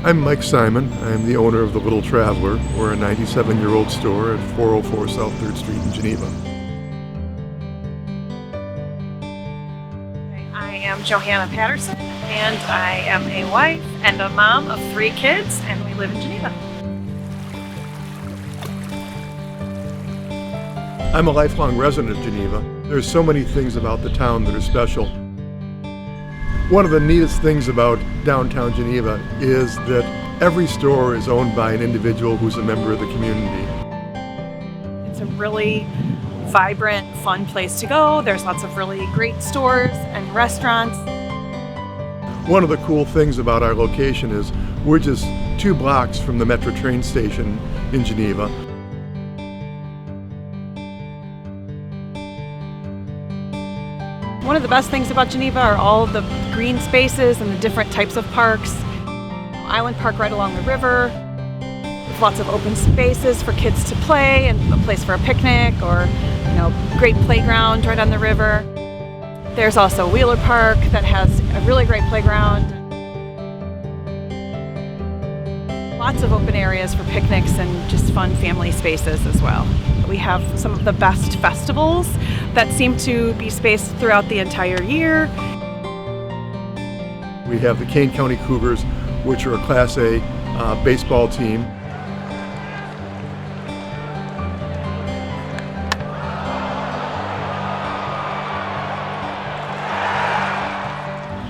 I'm Mike Simon. I'm the owner of The Little Traveler. We're a 97-year-old store at 404 South 3rd Street in Geneva. I am Johanna Patterson, and I am a wife and a mom of 3 kids, and we live in Geneva. I'm a lifelong resident of Geneva. There's so many things about the town that are special. One of the neatest things about downtown Geneva is that every store is owned by an individual who's a member of the community. It's a really vibrant, fun place to go. There's lots of really great stores and restaurants. One of the cool things about our location is we're just 2 blocks from the Metro train station in Geneva. One of the best things about Geneva are all of the green spaces and the different types of parks. Island Park right along the river, with lots of open spaces for kids to play and a place for a picnic, or great playground right on the river. There's also Wheeler Park that has a really great playground. Lots of open areas for picnics and just fun family spaces as well. We have some of the best festivals that seem to be spaced throughout the entire year. We have the Kane County Cougars, which are a Class A baseball team.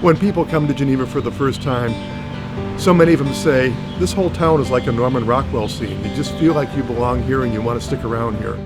When people come to Geneva for the first time, so many of them say, this whole town is like a Norman Rockwell scene. You just feel like you belong here and you want to stick around here.